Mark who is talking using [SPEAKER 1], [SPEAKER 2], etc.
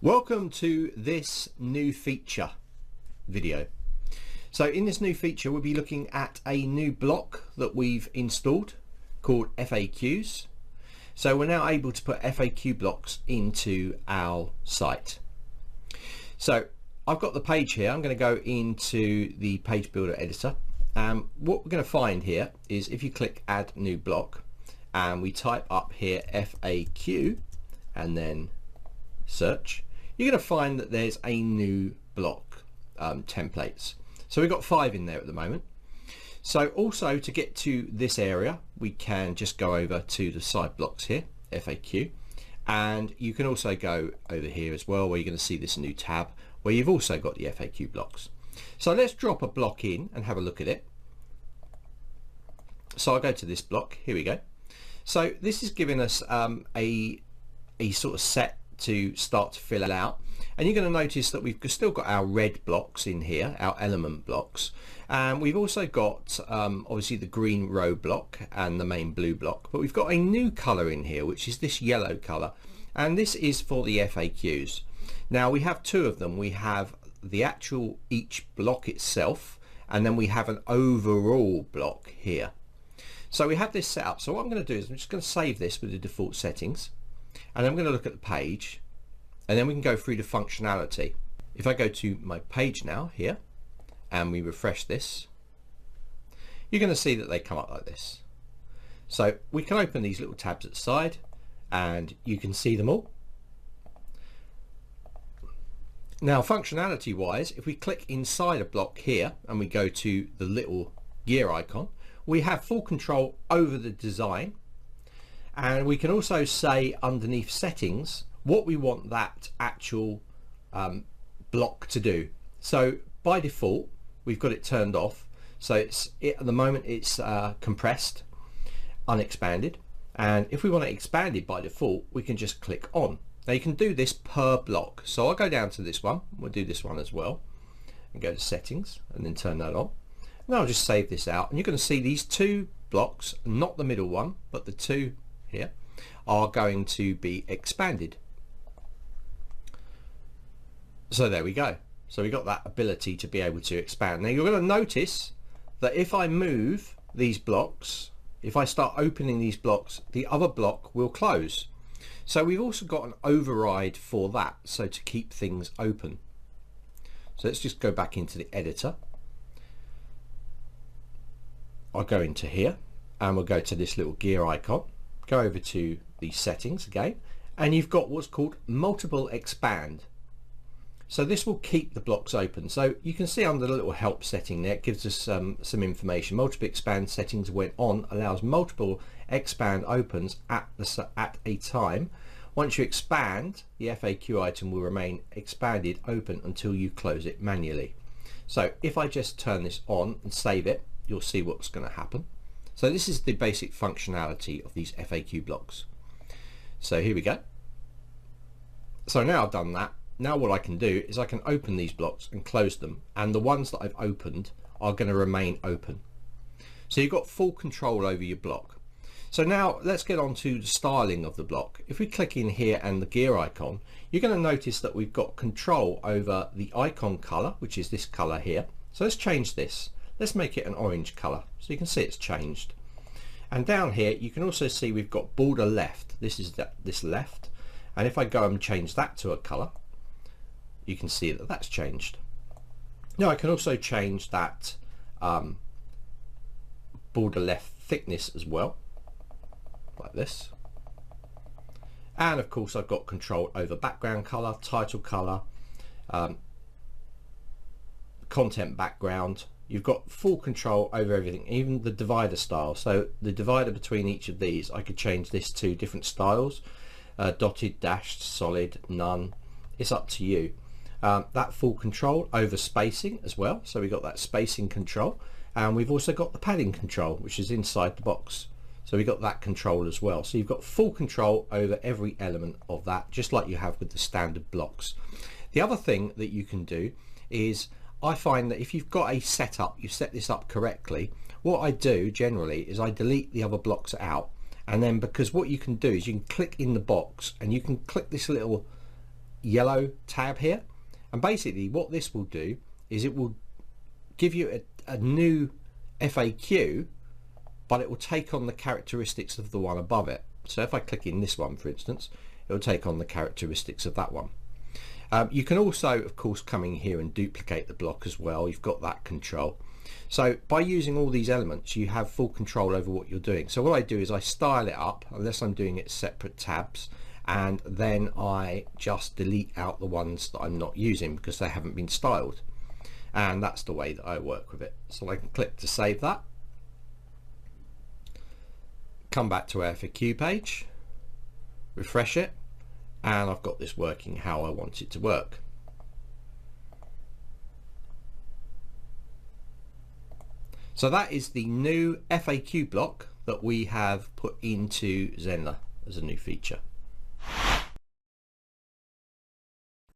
[SPEAKER 1] Welcome to this new feature video. So in this new feature we'll be looking at a new block that we've installed called FAQs. So we're now able to put FAQ blocks into our site. So I've got the page here. I'm going to go into the page builder editor. What we're going to find here is if you click add new block and we type up here FAQ and then search, you're going to find that there's a new block templates. So we've got 5 in there at the moment. So also to get to this area we can just go over to the side blocks here, FAQ, and you can also go over here as well where you're going to see this new tab where you've also got the FAQ blocks. So let's drop a block in and have a look at it. So I'll go to this block, here we go. So this is giving us a sort of set to start to fill it out, and you're going to notice that we've still got our red blocks in here, our element blocks, and we've also got obviously the green row block and the main blue block, but we've got a new color in here which is this yellow color, and this is for the FAQs. Now we have 2 of them. We have the actual each block itself, and then we have an overall block here. So we have this set up. So what I'm going to do is I'm just going to save this with the default settings, and I'm going to look at the page, and then we can go through the functionality. If I go to my page now here and we refresh this, you're going to see that they come up like this. So we can open these little tabs at the side and you can see them all. Now functionality wise, if we click inside a block here and we go to the little gear icon, we have full control over the design. And we can also say underneath settings what we want that actual block to do. So by default we've got it turned off, so at the moment it's compressed, unexpanded, and if we want it expanded by default we can just click on. Now you can do this per block, so I'll go down to this one, we'll do this one as well and go to settings and then turn that on, and I'll just save this out, and you're going to see these 2 blocks, not the middle one but the 2 here, are going to be expanded. So there we go. So we got that ability to be able to expand. Now you're going to notice that if I move these blocks, if I start opening these blocks, the other block will close. So we've also got an override for that, so to keep things open. So let's just go back into the editor. I'll go into here and we'll go to this little gear icon, go over to the settings again, and you've got what's called multiple expand. So this will keep the blocks open. So you can see under the little help setting there, it gives us some information. Multiple expand settings when on allows multiple expand opens at a time. Once you expand, the FAQ item will remain expanded open until you close it manually. So if I just turn this on and save it, you'll see what's going to happen. So this is the basic functionality of these FAQ blocks. So here we go. So now I've done that. Now what I can do is I can open these blocks and close them, and the ones that I've opened are going to remain open. So you've got full control over your block. So now let's get on to the styling of the block. If we click in here and the gear icon, you're going to notice that we've got control over the icon color, which is this color here. So let's change this. Let's make it an orange color so you can see it's changed. And down here you can also see we've got border left. This is this left, and if I go and change that to a color, you can see that that's changed. Now I can also change that border left thickness as well, like this. And of course I've got control over background color, title color, content background. You've got full control over everything, even the divider style. So the divider between each of these, I could change this to different styles, dotted, dashed, solid, none. It's up to you. That full control over spacing as well. So we've got that spacing control, and we've also got the padding control, which is inside the box. So we've got that control as well. So you've got full control over every element of that, just like you have with the standard blocks. The other thing that you can do is, I find that if you've got a setup, you set this up correctly, what I do generally is I delete the other blocks out, and then because what you can do is you can click in the box and you can click this little yellow tab here, and basically what this will do is it will give you a new FAQ, but it will take on the characteristics of the one above it. So if I click in this one, for instance, it will take on the characteristics of that one. You can also, of course, come in here and duplicate the block as well. You've got that control. So by using all these elements, you have full control over what you're doing. So what I do is I style it up, unless I'm doing it separate tabs, and then I just delete out the ones that I'm not using because they haven't been styled. And that's the way that I work with it. So I can click to save that. Come back to our FAQ page, refresh it, and I've got this working how I want it to work. So that is the new FAQ block that we have put into Zenler as a new feature.